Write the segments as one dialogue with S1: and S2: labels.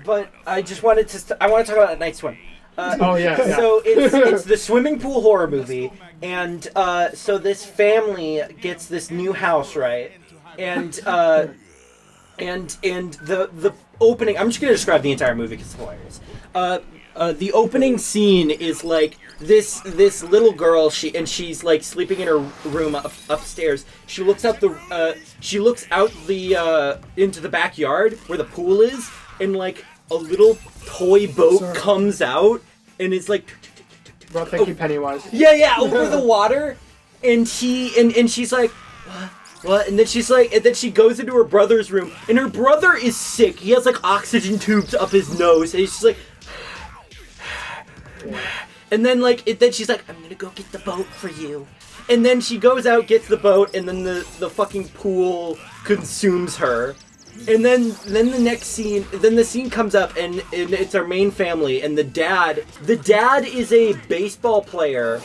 S1: But I just wanted to. I want to talk about Night Swim.
S2: Yeah.
S1: So it's the swimming pool horror movie, and so this family gets this new house, right? And the opening. I'm just gonna describe the entire movie because it's hilarious. The opening scene is like this little girl. She's like sleeping in her room upstairs. She looks out the into the backyard where the pool is, and like a little toy boat comes out and it's like.
S2: Well, thank you, Pennywise.
S1: Yeah, over the water, and she's like. What? And then she's like, and then she goes into her brother's room, and her brother is sick. He has like oxygen tubes up his nose, and he's just like, and then then she's like, I'm gonna go get the boat for you. And then she goes out, gets the boat, and then the fucking pool consumes her. And then the next scene, then the scene comes up, and it's our main family, and the dad is a baseball player,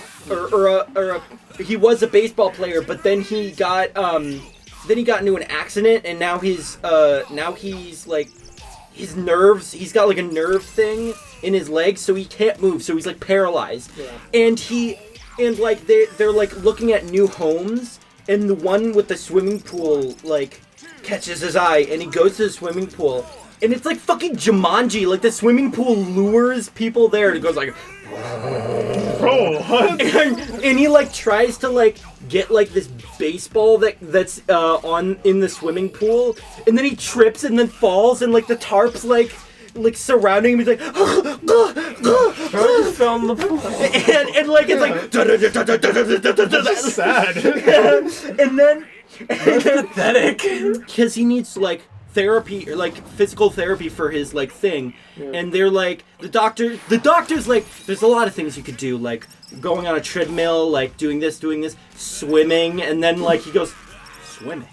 S1: he was a baseball player, but then he got into an accident, and now he's like, his nerves, he's got like a nerve thing in his legs, so he can't move, so he's like paralyzed. Yeah. And like they're like looking at new homes, and the one with the swimming pool like catches his eye, and he goes to the swimming pool, and it's like fucking Jumanji. Like the swimming pool lures people there, and it goes like,
S2: oh, what?
S1: And he like tries to like get like this baseball that's in the swimming pool, and then he trips and then falls, and like the tarp's like surrounding him. He's like,
S3: I just fell in the pool.
S1: and like it's like
S2: That's sad.
S1: And then
S3: That's pathetic.
S1: because he needs like therapy or like physical therapy for his like thing, and they're like the doctor's like, there's a lot of things you could do, like going on a treadmill, like doing this, swimming, and then like he goes swimming.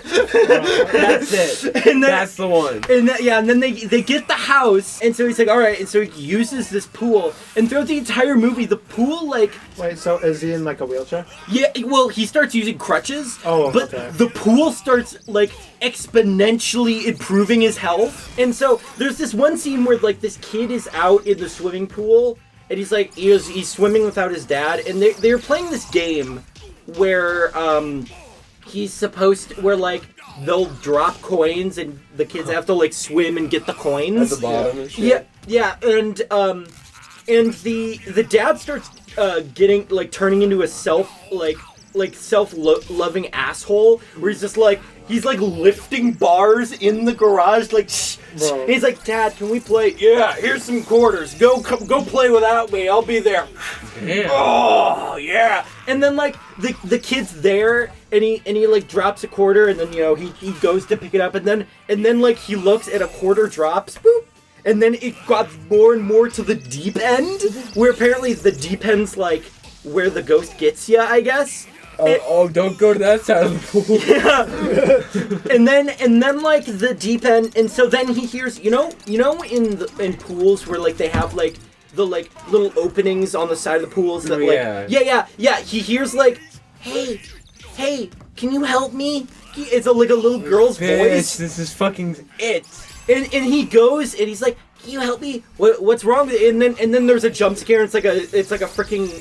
S3: That's it.
S1: And then,
S3: that's the one.
S1: And then they get the house, and so he's like, all right, and so he uses this pool, and throughout the entire movie, the pool like.
S2: Wait, so is he in like a wheelchair?
S1: Yeah, well, he starts using crutches, but
S2: okay.
S1: The pool starts like exponentially improving his health, and so there's this one scene where like this kid is out in the swimming pool, and he's like he's swimming without his dad, and they're playing this game where he's supposed to, where like they'll drop coins and the kids have to like swim and get the coins
S3: at the bottom and shit.
S1: Yeah, and the dad starts getting like turning into a self-loving asshole where he's just like lifting bars in the garage like shh. And he's like, Dad, can we play? Yeah, here's some quarters. Go play without me. I'll be there.
S3: Damn.
S1: Oh yeah. And then like the kid's there, and he like drops a quarter, and then he goes to pick it up, and then like he looks and a quarter drops, boop, and then it got more and more to the deep end, where apparently the deep end's like where the ghost gets you, I guess.
S3: Don't go to that side of the pool.
S1: Yeah. and then like the deep end, and so then he hears, in pools where like they have like the like little openings on the side of the pools that yeah. He hears like, hey, can you help me? It's like a little girl's voice.
S3: This is fucking it.
S1: And he goes and he's like, can you help me? What's wrong with it? And then there's a jump scare. It's like a freaking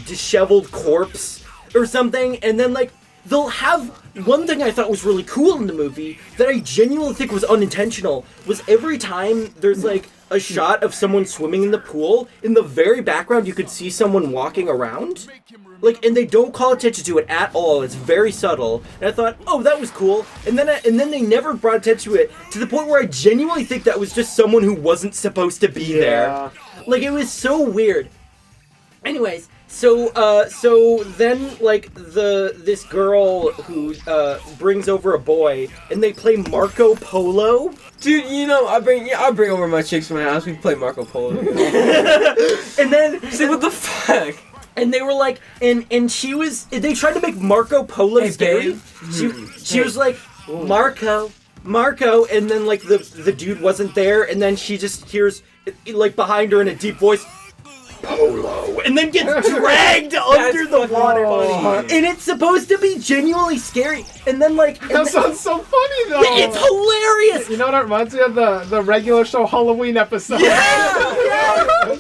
S1: disheveled corpse or something, and then like they'll have one thing I thought was really cool in the movie that I genuinely think was unintentional was every time there's like a shot of someone swimming in the pool, in the very background you could see someone walking around, like, and they don't call attention to it at all. It's very subtle, and I thought, oh, that was cool. And then they never brought attention to it, to the point where I genuinely think that was just someone who wasn't supposed to be there. Like, it was so weird. Anyways, so then like this girl who brings over a boy, and they play Marco Polo.
S3: Dude, I bring over my chicks to my house. We play Marco Polo.
S1: And then
S3: see, what the fuck?
S1: And they were like, and they tried to make Marco Polo scary.
S3: Babe.
S1: She was like, Marco, and then like the dude wasn't there, and then she just hears like behind her in a deep voice, Polo, and then gets dragged under the water.
S3: funny.
S1: And it's supposed to be genuinely scary. And then like
S2: That sounds so funny though.
S1: it's hilarious.
S2: You know what it reminds me of? The regular show Halloween episode.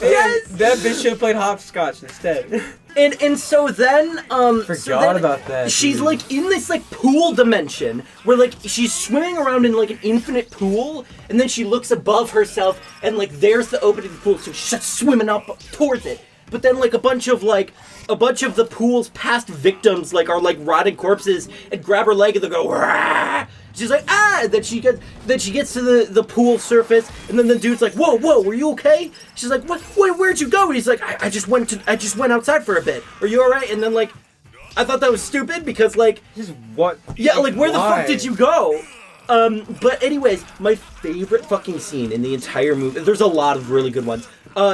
S1: Yes.
S3: That bitch should have played hopscotch instead.
S1: And so then
S3: Forgot about that,
S1: she's
S3: dude.
S1: like in this like pool dimension where like she's swimming around in like an infinite pool, and then she looks above herself and like there's the opening of the pool, so she starts swimming up towards it. But then like a bunch of the pool's past victims like are like rotting corpses and grab her leg and they go Rah! She's like ah. Then she gets to the pool surface, and then the dude's like whoa, were you okay? She's like what? Wait, where'd you go? And he's like I just went outside for a bit. Are you all right? And then like I thought that was stupid because like
S3: Just what?
S1: yeah, like where the
S3: Why?
S1: fuck did you go? But anyways, my favorite fucking scene in the entire movie. There's a lot of really good ones.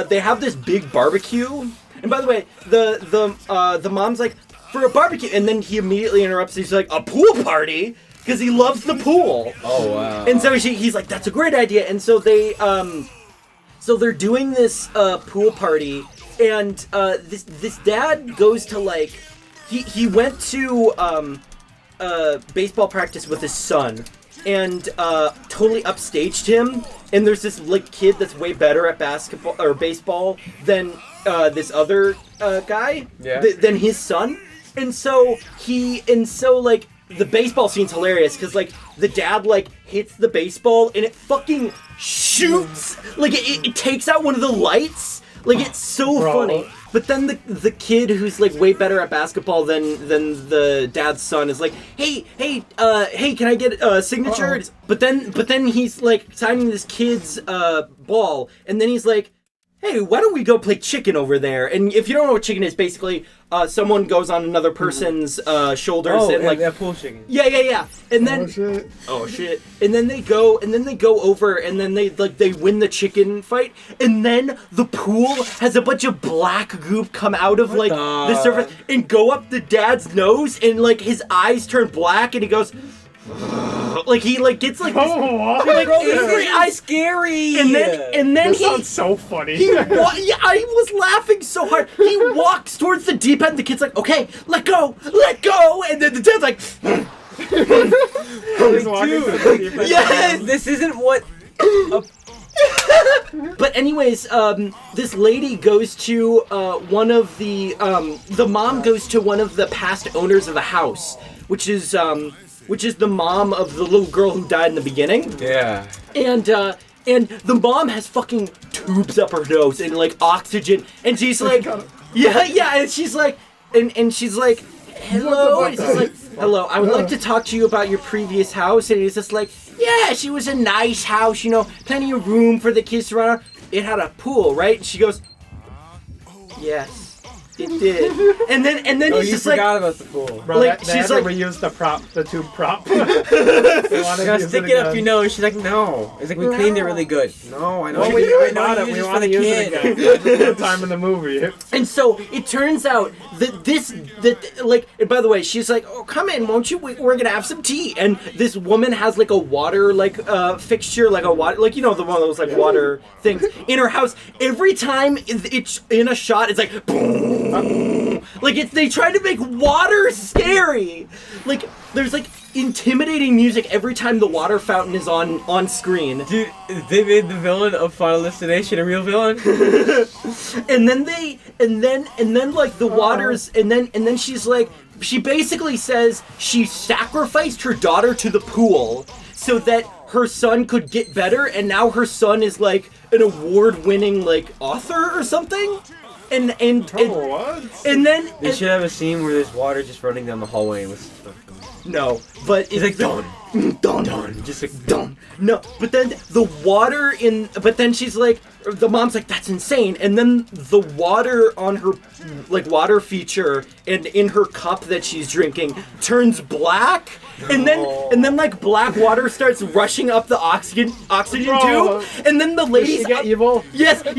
S1: They have this big barbecue, and by the way, the mom's like for a barbecue, and then he immediately interrupts. He's like a pool party because he loves the pool.
S3: Oh wow.
S1: And so he's like, that's a great idea. And so they're doing this pool party, and this dad goes to like he went to baseball practice with his son, and totally upstaged him. And there's this like kid that's way better at basketball or baseball than this other guy than his son. And so like the baseball scene's hilarious because like the dad like hits the baseball and it fucking shoots like it takes out one of the lights. Like it's so funny. But then the kid who's like way better at basketball than the dad's son is like, hey, can I get a signature? But then he's like signing this kid's ball, and then he's like, hey, why don't we go play chicken over there? And if you don't know what chicken is, basically someone goes on another person's shoulders and like
S3: that pool chicken.
S1: Yeah. And then oh shit. And then they go over and then they win the chicken fight, and then the pool has a bunch of black goop come out of like the surface and go up the dad's nose, and like his eyes turn black and he goes like he like gets like this, like angry eyes, scary, and then
S2: This sounds so funny.
S1: I was laughing so hard. He walks towards the deep end. The kid's like, "Okay, let go," and then the dad's like,
S2: Dude,
S1: "Yes,
S3: This isn't what.
S1: But anyways, this lady goes to one of the mom goes to one of the past owners of the house, which is the mom of the little girl who died in the beginning.
S3: Yeah.
S1: And the mom has fucking tubes up her nose and like oxygen, and she's like, yeah, and she's like, hello, and she's like, hello, I would like to talk to you about your previous house. And he's just like, yeah, she was a nice house, you know, plenty of room for the kids to run around. It had a pool, right? And she goes, yes, it did. And then he's just like,
S3: forgot about the pool.
S2: Bro,
S1: like,
S2: they
S1: she's
S2: had to
S1: like-
S2: reuse the tube prop.
S3: You gotta stick it up your nose. She's like, no. It's like, we cleaned it really good. No, I know.
S2: Well,
S3: I know
S2: bought
S3: you
S2: it.
S3: used
S2: We
S3: it for
S2: want to
S3: the
S2: use
S3: kid.
S2: it again. Just one time in the movie.
S1: And so it turns out that and by the way, she's like, oh, come in, won't you? We're gonna have some tea. And this woman has like a water fixture, like a water, like, you know, the one of those like water things in her house. Every time it's in a shot, it's like boom. Like they try to make water scary. Like there's like intimidating music every time the water fountain is on screen.
S3: Dude, they made the villain of Final Destination a real villain.
S1: And then like the waters, and then she's like, she basically says she sacrificed her daughter to the pool so that her son could get better, and now her son is like an award-winning like author or something. And then
S3: They should have a scene where there's water just running down the hallway with
S1: no, but
S3: it's like
S1: done, just like done. No, but then the water but then she's like, the mom's like, that's insane. And then the water on her like water feature and in her cup that she's drinking turns black. And then like black water starts rushing up the oxygen tube, and then the lady's
S2: Does she get evil?
S1: Yes, and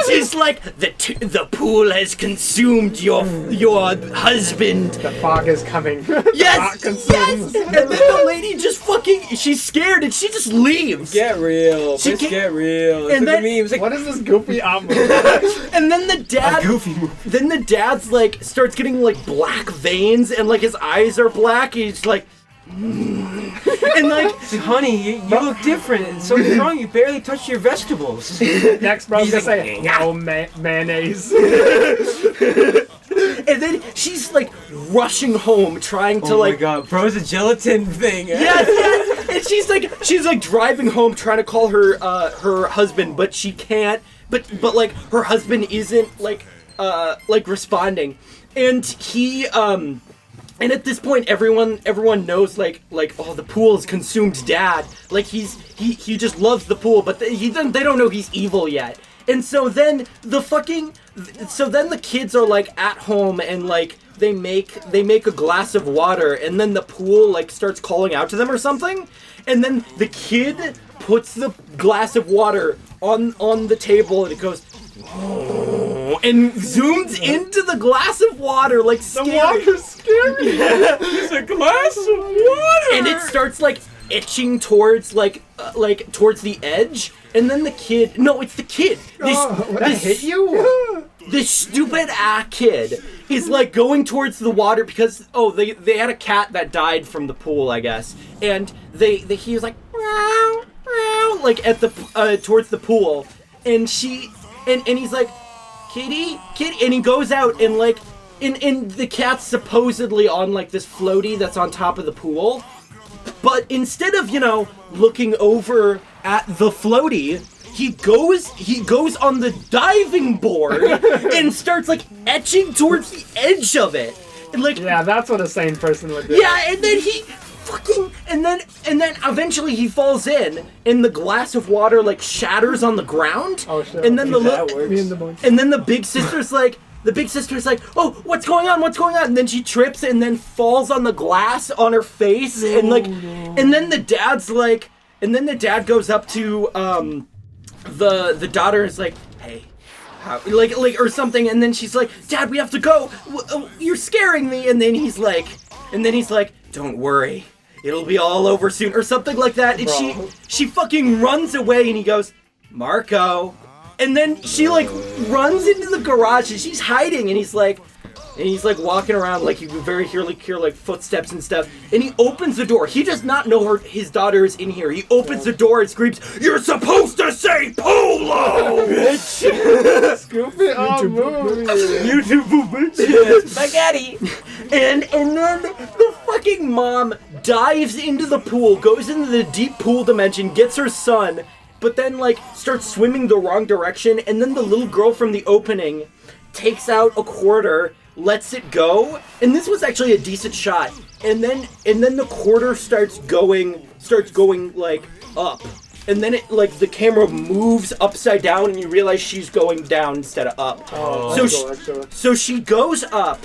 S1: she's like, the pool has consumed your husband.
S2: The fog is coming.
S1: Yes, Yes! And then the lady just fucking, she's scared and she just leaves.
S3: Get real.
S1: She
S3: Bitch,
S1: can't-
S3: get real.
S1: and
S3: Look
S1: then-
S3: at me. It was like,
S2: What is this goofy movie?
S1: And then the dad,
S3: a goofy movie.
S1: then the dad's like, starts getting like black veins and like his eyes are black. He's like, and like,
S3: Honey, you look different. And something's wrong. You barely touched your vegetables.
S2: Next, bro's
S3: He's
S2: gonna
S3: like,
S2: say, no mayonnaise.
S1: and then she's like rushing home trying to
S3: Oh
S1: like,
S3: my god, bro's a gelatin thing.
S1: yes, and she's like driving home trying to call her husband, but she can't. But like her husband isn't like responding, and he and at this point everyone knows like oh, the pool has consumed dad. Like he just loves the pool, but they don't know he's evil yet. And so then the kids are like at home and like they make a glass of water, and then the pool like starts calling out to them or something, and then the kid puts the glass of water on the table and it goes and zooms into the glass of water like scary.
S2: The water's scary.
S3: It's a glass of water.
S1: And it starts like itching towards towards the edge, and then it's the kid.
S2: That hit you?
S1: This stupid kid is like going towards the water because they had a cat that died from the pool, I guess, and he was like meow, meow, like at the towards the pool, and he's like kitty, and he goes out and like and the cat's supposedly on like this floaty that's on top of the pool, but instead of looking over at the floaty, he goes on the diving board and starts like etching towards the edge of it. And like
S2: Yeah, that's what a sane person would do.
S1: yeah, and then he fucking and then eventually he falls in and the glass of water like shatters on the ground.
S2: Oh shit.
S1: And then
S3: That works.
S2: Me and the boys.
S1: and then the big sister's like, oh, what's going on? And then she trips and then falls on the glass on her face, and like, and then the dad goes up to the daughter is like, hey, how, like or something, and then she's like, Dad, we have to go. You're scaring me. And then he's like, don't worry, it'll be all over soon, or something like that. And she fucking runs away, and he goes, Marco. And then she like runs into the garage and she's hiding, and he's like walking around like you can very hear like footsteps and stuff. And he opens the door. He does not know his daughter is in here. He opens the door and screams, "You're supposed to say Polo, bitch!"
S2: Goofy movie.
S1: YouTube bitch.
S3: Spaghetti.
S1: And then the fucking mom dives into the pool, goes into the deep pool dimension, gets her son, but then like starts swimming the wrong direction, and then the little girl from the opening takes out a quarter, lets it go, and this was actually a decent shot, and then the quarter starts going like up, and then it like the camera moves upside down and you realize she's going down instead of up. So she goes up,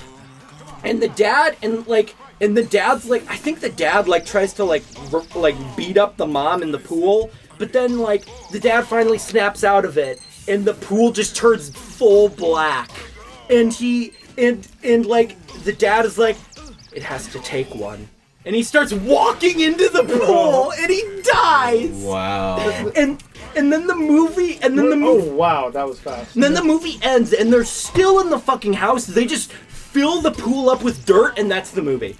S1: and the dad's like, I think the dad like tries to like beat up the mom in the pool. But then, like, the dad finally snaps out of it, and the pool just turns full black. And like, the dad is like, it has to take one. And he starts walking into the pool, and he dies!
S3: Wow.
S1: And then the movie,
S2: Oh wow, that was fast.
S1: and then the movie ends, and they're still in the fucking house. They just fill the pool up with dirt, and that's the movie.